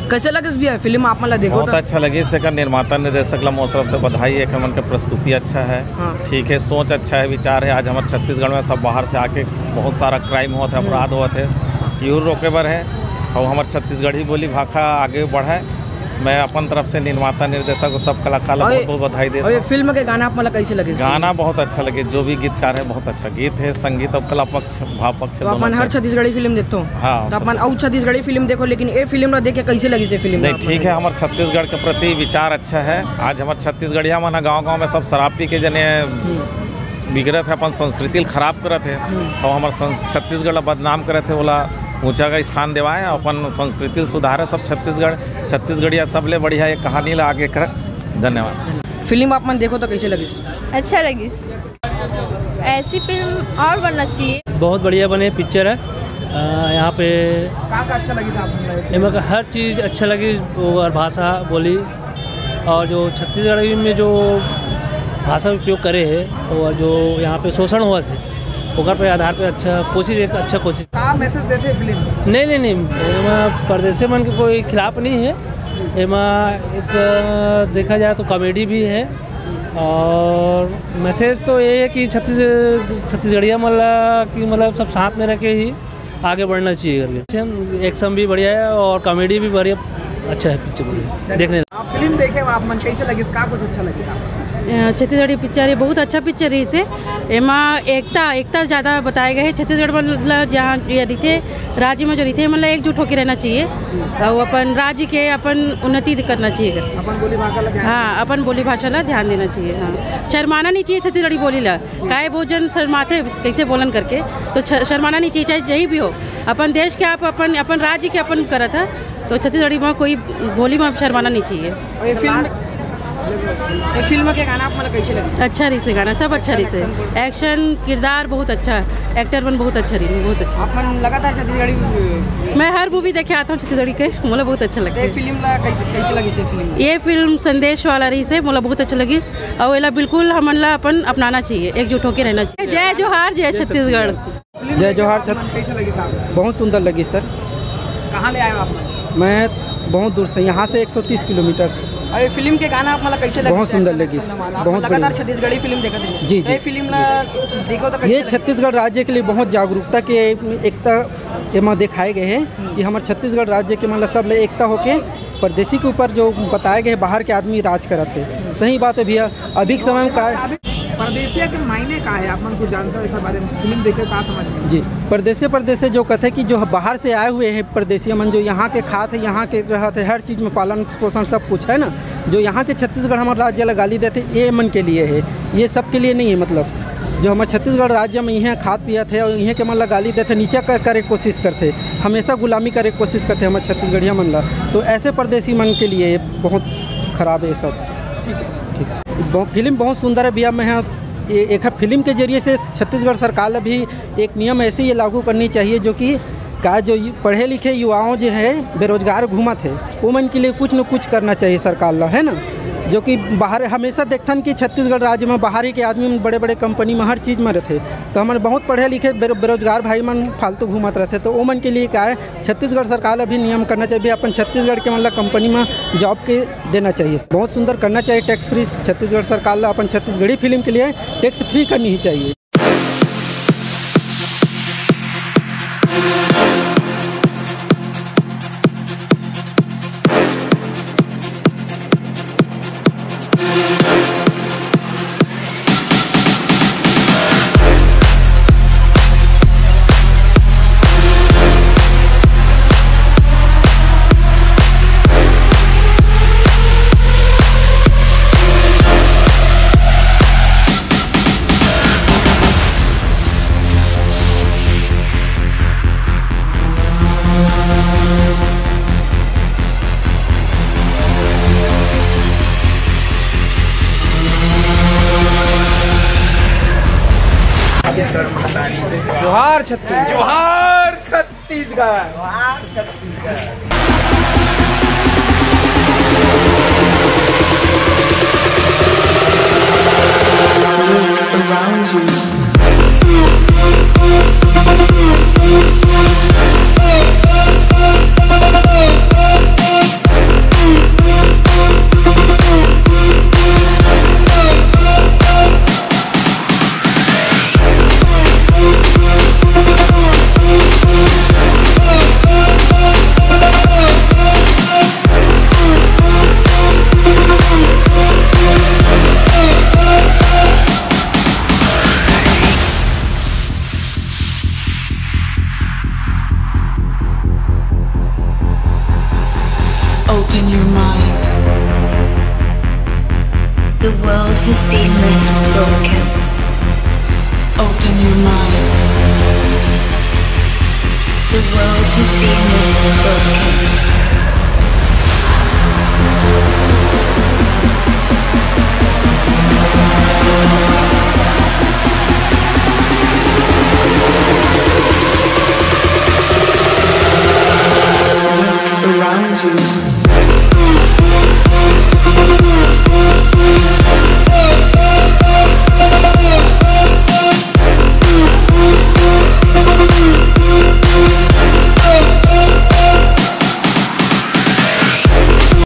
कैसे लगे इस भी है फिल्म आप मतलब देखो? बहुत अच्छा लगी। इसका निर्माता निर्देशक ला मोर तरफ से बधाई है कि मन का प्रस्तुति अच्छा है। ठीक है, सोच अच्छा है, विचार है। आज हमारे छत्तीसगढ़ में सब बाहर से आके बहुत सारा क्राइम हुआ था, अपराध हुआ थे, यूँ रोके बर है और हमारे छत्तीसगढ़ी बोली भाषा आगे बढ़े। मैं अपन तरफ से निर्माता निर्देशक को सब कलाकार बहुत बहुत बधाई देता हूँ। फिल्म के गाना आप मतलब कैसे लगे? गाना बहुत अच्छा लगे, जो भी गीतकार है बहुत अच्छा गीत है, संगीत और कला पक्ष भाव पक्ष। तो अपन हर छत्तीसगढ़ी फिल्म देखते हो? हाँ, तो अपन और छत्तीसगढ़ी फिल्म देखो, लेकिन ये फिल्म देख के कैसे लगी से फिल्म? नहीं ठीक है, हमारे छत्तीसगढ़ के प्रति विचार अच्छा है। आज हमारे छत्तीसगढ़िया मन गाँव में सब शराब पी के जने बिगड़े थे, अपन संस्कृति खराब करे थे और हमारे छत्तीसगढ़ बदनाम करे थे, बोला ऊंचा का स्थान देवाए, अपन संस्कृति सुधारे सब छत्तीसगढ़िया सबले बढ़िया एक कहानी ला आगे कर। धन्यवाद। फिल्म आप मन देखो तो कैसे लगी? अच्छा लगी। ऐसी फिल्म और बनना चाहिए। बहुत बढ़िया बने पिक्चर है। यहाँ पे अच्छा लगी? हर चीज़ अच्छा लगी, और भाषा बोली और जो छत्तीसगढ़ में जो भाषा उपयोग करे है और जो यहाँ पे शोषण हुआ थे ओकर पे आधार पे अच्छा कोशिश, एक अच्छा कोशिश। क्या मैसेज देते फिल्म? नहीं परदेसी मन के कोई खिलाफ नहीं है। एक देखा जाए तो कॉमेडी भी है और मैसेज तो ये है कि छत्तीसगढ़िया मतलब सब साथ में रह के ही आगे बढ़ना चाहिए करके। एक्शन भी बढ़िया है और कॉमेडी भी बढ़िया, अच्छा है पिक्चर देखने। फिल्म देखे आप मन कैसे लगी? इसका कुछ अच्छा लगे? छत्तीसगढ़ी पिक्चर है, बहुत अच्छा पिक्चर है। इसे एमा एकता ज़्यादा बताए गए हैं। छत्तीसगढ़ मतलब जहाँ रीते राज्य में जो रीते मतलब एकजुट होकर रहना चाहिए और अपन राज्य के अपन उन्नति करना चाहिए। अपन बोली भाषा ला हाँ, अपन बोली भाषा ला ध्यान देना चाहिए। हाँ, शर्माना नहीं चाहिए छत्तीसगढ़ी बोली ला। काय बहुत जन शर्माते कैसे बोलन करके, तो शर्माना नहीं चाहिए, चाहे यहीं भी हो। अपन देश के आप अपन राज्य के अपन करत है, तो छत्तीसगढ़ी में कोई बोली में शर्माना नहीं चाहिए। फिल्म के गाना आप मतलब कैसे लगे? अच्छा रही से गाना, सब अच्छा रही से। एक्शन किरदार बहुत अच्छा, एक्टर बन बहुत अच्छा रही, बहुत अच्छा। आप मन लगातार छत्तीसगढ़ी? मैं हर मूवी देखे आता हूँ छत्तीसगढ़ी के, मुझे बहुत अच्छा लगता है। फिल्म ला कैसे लगी से फिल्म? ये फिल्म संदेश वाला रही से, मुझे बहुत अच्छा लगी और ये बिल्कुल हमन ला अपन अपनाना चाहिए, एकजुट होकर रहना चाहिए। जय जोहार, जय छत्तीसगढ़। जय जोहार। कैसे लगी साहब? बहुत सुंदर लगी सर। कहाँ ले आए हो आप? मैं बहुत दूर से, यहाँ से 130 किलोमीटर। अरे फिल्म के गाना आप मतलब कैसे लगे? बहुत सुंदर लगी, बहुत लगातार छत्तीसगढ़ी फिल्म देखते हैं। जी ये फिल्म देखो तो ये छत्तीसगढ़ राज्य के लिए बहुत जागरूकता के एकता एमा दिखाए गए हैं कि हमारे छत्तीसगढ़ राज्य के मतलब सब एकता होके परदेसी के ऊपर जो बताए गए बाहर के आदमी राज कराते। सही बात है भैया, अभी के समय में का परदेसिया के मायने का है, आप मन को जानते हो इसके बारे में? फिल्म देखे का समझ में? जी, परदेसी जो कहते हैं कि जो बाहर से आए हुए हैं परदेसी मन, जो यहाँ के खाते, यहाँ के रहते, हर चीज़ में पालन पोषण सब कुछ है ना, जो यहाँ के छत्तीसगढ़ हमारे राज्य ला गाली देते, ये मन के लिए है, ये सब के लिए नहीं है। मतलब जो हमारे छत्तीसगढ़ राज्य में यहाँ खाद पिया थे और यहाँ के मन ला गाली देते, नीचा करे कोशिश करते, हमेशा गुलामी करे कोशिश करते हमारे छत्तीसगढ़िया मन ला। तो ऐसे परदेसी मन के लिए बहुत खराब है ये सब। ठीक है। फिल्म बहुत सुंदर है भैया। मैं एक फिल्म के जरिए से छत्तीसगढ़ सरकार भी एक नियम ऐसे ये लागू करनी चाहिए जो कि जो पढ़े लिखे युवाओं जो है बेरोजगार घूमत है, वो मन के लिए कुछ न कुछ करना चाहिए सरकार ला, है ना। जो कि बाहर हमेशा देखथन कि छत्तीसगढ़ राज्य में बाहरी के आदमी बड़े बड़े कंपनी में हर चीज़ में रहते, तो हमारे बहुत पढ़े लिखे बेरोजगार भाई मन फालतू घूमत रहते। तो वो मन के लिए क्या है, छत्तीसगढ़ सरकार अभी नियम करना चाहिए, अपन छत्तीसगढ़ के मतलब कंपनी में जॉब के देना चाहिए। बहुत सुंदर करना चाहिए, टैक्स फ्री छत्तीसगढ़ सरकार ला अपन छत्तीसगढ़ी फिल्म के लिए टैक्स फ्री करनी ही चाहिए। जोहार छत्तीसगढ़, जोहार छत्तीसगढ़, जोहार Chhattisgarh. has been left broken. Open your mind. The world has been left broken. Look around you.